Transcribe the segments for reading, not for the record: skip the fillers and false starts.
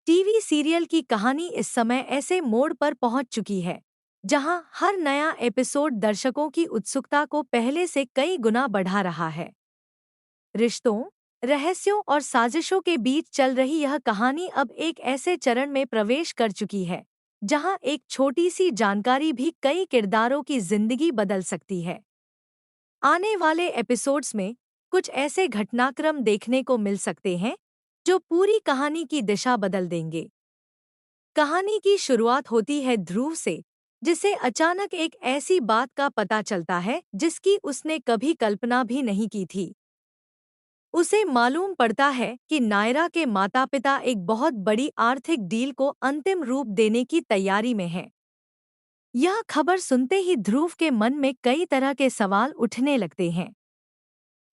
TV serial की कहानी इस समय ऐसे मोड़ पर पहुंच चुकी है जहां हर नया एपिसोड दर्शकों की उत्सुकता को पहले से कई गुना बढ़ा रहा है। रिश्तों, रहस्यों और साजिशों के बीच चल रही यह कहानी अब एक ऐसे चरण में प्रवेश कर चुकी है जहां एक छोटी सी जानकारी भी कई किरदारों की जिंदगी बदल सकती है। आने वाले एपिसोड्स में कुछ ऐसे घटनाक्रम देखने को मिल सकते हैं जो पूरी कहानी की दिशा बदल देंगे। कहानी की शुरुआत होती है ध्रुव से, जिसे अचानक एक ऐसी बात का पता चलता है जिसकी उसने कभी कल्पना भी नहीं की थी। उसे मालूम पड़ता है कि नायरा के माता-पिता एक बहुत बड़ी आर्थिक डील को अंतिम रूप देने की तैयारी में हैं। यह खबर सुनते ही ध्रुव के मन में कई तरह के सवाल उठने लगते हैं।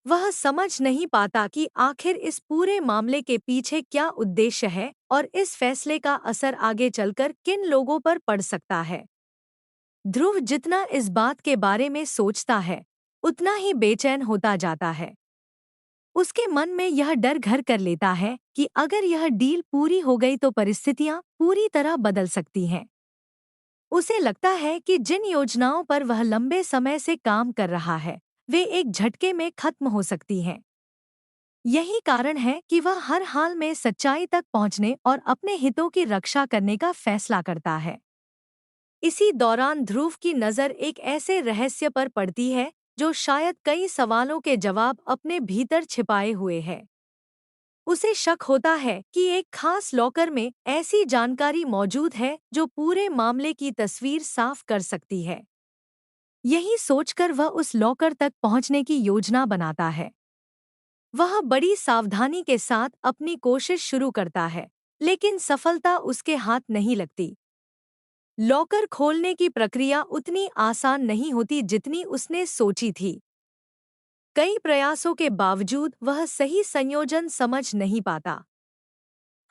वह समझ नहीं पाता कि आखिर इस पूरे मामले के पीछे क्या उद्देश्य है और इस फैसले का असर आगे चलकर किन लोगों पर पड़ सकता है। ध्रुव जितना इस बात के बारे में सोचता है, उतना ही बेचैन होता जाता है। उसके मन में यह डर घर कर लेता है कि अगर यह डील पूरी हो गई तो परिस्थितियां पूरी तरह बदल सकती हैं। उसे लगता है कि जिन योजनाओं पर वह लंबे समय से काम कर रहा है, वे एक झटके में खत्म हो सकती हैं। यही कारण है कि वह हर हाल में सच्चाई तक पहुंचने और अपने हितों की रक्षा करने का फैसला करता है। इसी दौरान ध्रुव की नज़र एक ऐसे रहस्य पर पड़ती है जो शायद कई सवालों के जवाब अपने भीतर छिपाए हुए है। उसे शक होता है कि एक खास लॉकर में ऐसी जानकारी मौजूद है जो पूरे मामले की तस्वीर साफ कर सकती है। यही सोचकर वह उस लॉकर तक पहुंचने की योजना बनाता है। वह बड़ी सावधानी के साथ अपनी कोशिश शुरू करता है, लेकिन सफलता उसके हाथ नहीं लगती। लॉकर खोलने की प्रक्रिया उतनी आसान नहीं होती जितनी उसने सोची थी। कई प्रयासों के बावजूद वह सही संयोजन समझ नहीं पाता।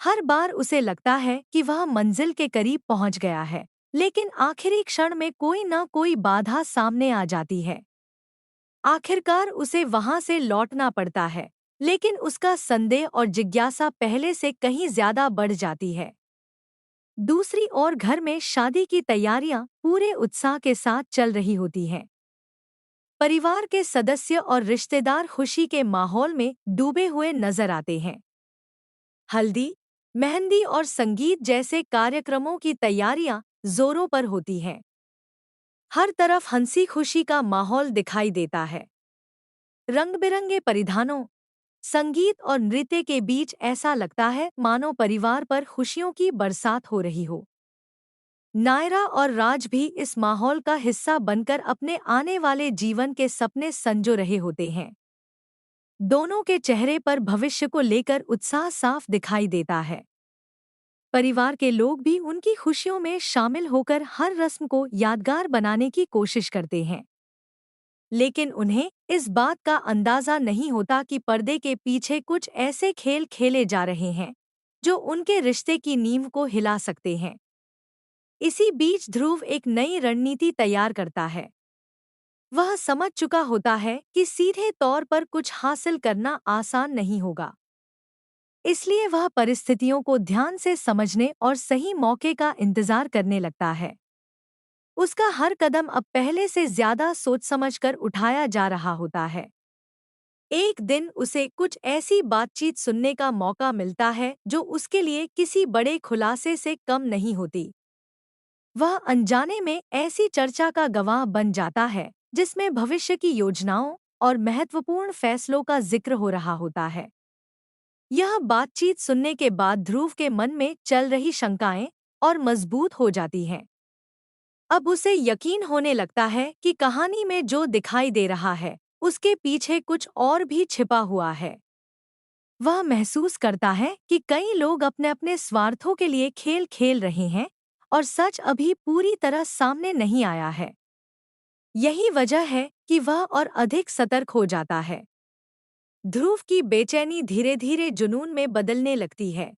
हर बार उसे लगता है कि वह मंजिल के करीब पहुंच गया है, लेकिन आखिरी क्षण में कोई न कोई बाधा सामने आ जाती है। आखिरकार उसे वहां से लौटना पड़ता है, लेकिन उसका संदेह और जिज्ञासा पहले से कहीं ज्यादा बढ़ जाती है। दूसरी ओर घर में शादी की तैयारियां पूरे उत्साह के साथ चल रही होती हैं। परिवार के सदस्य और रिश्तेदार खुशी के माहौल में डूबे हुए नजर आते हैं। हल्दी, मेहंदी और संगीत जैसे कार्यक्रमों की तैयारियां जोरों पर होती हैं। हर तरफ हंसी खुशी का माहौल दिखाई देता है। रंग-बिरंगे परिधानों, संगीत और नृत्य के बीच ऐसा लगता है मानो परिवार पर खुशियों की बरसात हो रही हो। नायरा और राज भी इस माहौल का हिस्सा बनकर अपने आने वाले जीवन के सपने संजो रहे होते हैं। दोनों के चेहरे पर भविष्य को लेकर उत्साह साफ दिखाई देता है। परिवार के लोग भी उनकी खुशियों में शामिल होकर हर रस्म को यादगार बनाने की कोशिश करते हैं। लेकिन उन्हें इस बात का अंदाजा नहीं होता कि पर्दे के पीछे कुछ ऐसे खेल खेले जा रहे हैं जो उनके रिश्ते की नींव को हिला सकते हैं। इसी बीच ध्रुव एक नई रणनीति तैयार करता है। वह समझ चुका होता है कि सीधे तौर पर कुछ हासिल करना आसान नहीं होगा। इसलिए वह परिस्थितियों को ध्यान से समझने और सही मौके का इंतजार करने लगता है। उसका हर कदम अब पहले से ज्यादा सोच समझकर उठाया जा रहा होता है। एक दिन उसे कुछ ऐसी बातचीत सुनने का मौका मिलता है जो उसके लिए किसी बड़े खुलासे से कम नहीं होती। वह अनजाने में ऐसी चर्चा का गवाह बन जाता है जिसमें भविष्य की योजनाओं और महत्वपूर्ण फैसलों का जिक्र हो रहा होता है। यह बातचीत सुनने के बाद ध्रुव के मन में चल रही शंकाएं और मजबूत हो जाती हैं। अब उसे यकीन होने लगता है कि कहानी में जो दिखाई दे रहा है, उसके पीछे कुछ और भी छिपा हुआ है। वह महसूस करता है कि कई लोग अपने अपने स्वार्थों के लिए खेल खेल रहे हैं और सच अभी पूरी तरह सामने नहीं आया है। यही वजह है कि वह और अधिक सतर्क हो जाता है। ध्रुव की बेचैनी धीरे धीरे जुनून में बदलने लगती है।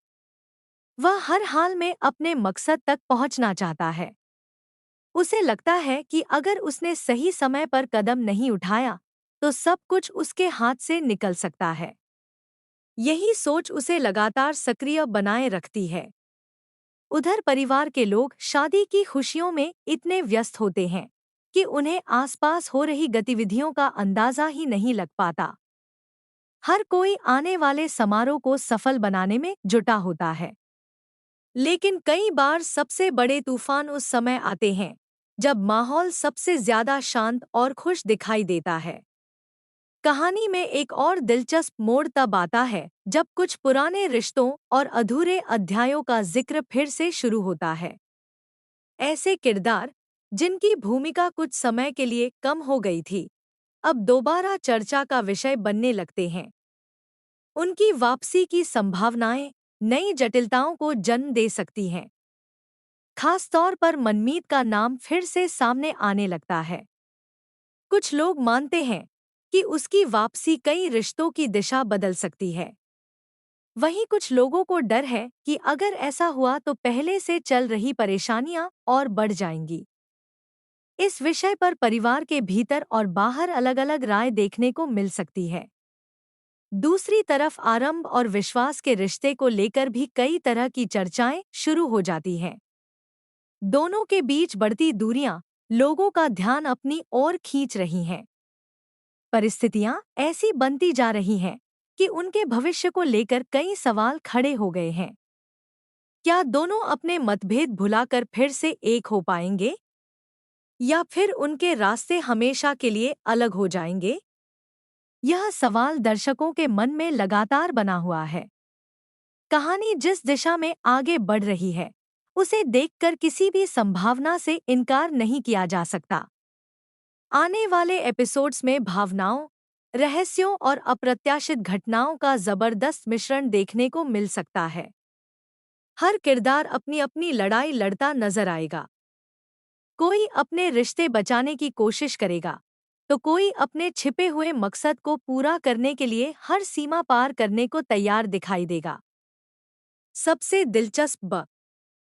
वह हर हाल में अपने मकसद तक पहुंचना चाहता है। उसे लगता है कि अगर उसने सही समय पर कदम नहीं उठाया, तो सब कुछ उसके हाथ से निकल सकता है। यही सोच उसे लगातार सक्रिय बनाए रखती है। उधर परिवार के लोग शादी की खुशियों में इतने व्यस्त होते हैं कि उन्हें आसपास हो रही गतिविधियों का अंदाजा ही नहीं लग पाता। हर कोई आने वाले समारोह को सफल बनाने में जुटा होता है। लेकिन कई बार सबसे बड़े तूफान उस समय आते हैं जब माहौल सबसे ज्यादा शांत और खुश दिखाई देता है। कहानी में एक और दिलचस्प मोड़ तब आता है जब कुछ पुराने रिश्तों और अधूरे अध्यायों का जिक्र फिर से शुरू होता है। ऐसे किरदार जिनकी भूमिका कुछ समय के लिए कम हो गई थी, अब दोबारा चर्चा का विषय बनने लगते हैं। उनकी वापसी की संभावनाएं नई जटिलताओं को जन्म दे सकती हैं। खास तौर पर मनमीत का नाम फिर से सामने आने लगता है। कुछ लोग मानते हैं कि उसकी वापसी कई रिश्तों की दिशा बदल सकती है। वहीं कुछ लोगों को डर है कि अगर ऐसा हुआ तो पहले से चल रही परेशानियां और बढ़ जाएंगी। इस विषय पर परिवार के भीतर और बाहर अलग-अलग राय देखने को मिल सकती है। दूसरी तरफ आरंभ और विश्वास के रिश्ते को लेकर भी कई तरह की चर्चाएं शुरू हो जाती हैं। दोनों के बीच बढ़ती दूरियां लोगों का ध्यान अपनी ओर खींच रही हैं। परिस्थितियां ऐसी बनती जा रही हैं कि उनके भविष्य को लेकर कई सवाल खड़े हो गए हैं। क्या दोनों अपने मतभेद भुलाकर फिर से एक हो पाएंगे? या फिर उनके रास्ते हमेशा के लिए अलग हो जाएंगे? यह सवाल दर्शकों के मन में लगातार बना हुआ है। कहानी जिस दिशा में आगे बढ़ रही है, उसे देखकर किसी भी संभावना से इनकार नहीं किया जा सकता। आने वाले एपिसोड्स में भावनाओं, रहस्यों और अप्रत्याशित घटनाओं का जबरदस्त मिश्रण देखने को मिल सकता है। हर किरदार अपनी अपनी लड़ाई लड़ता नजर आएगा। कोई अपने रिश्ते बचाने की कोशिश करेगा, तो कोई अपने छिपे हुए मकसद को पूरा करने के लिए हर सीमा पार करने को तैयार दिखाई देगा। सबसे दिलचस्प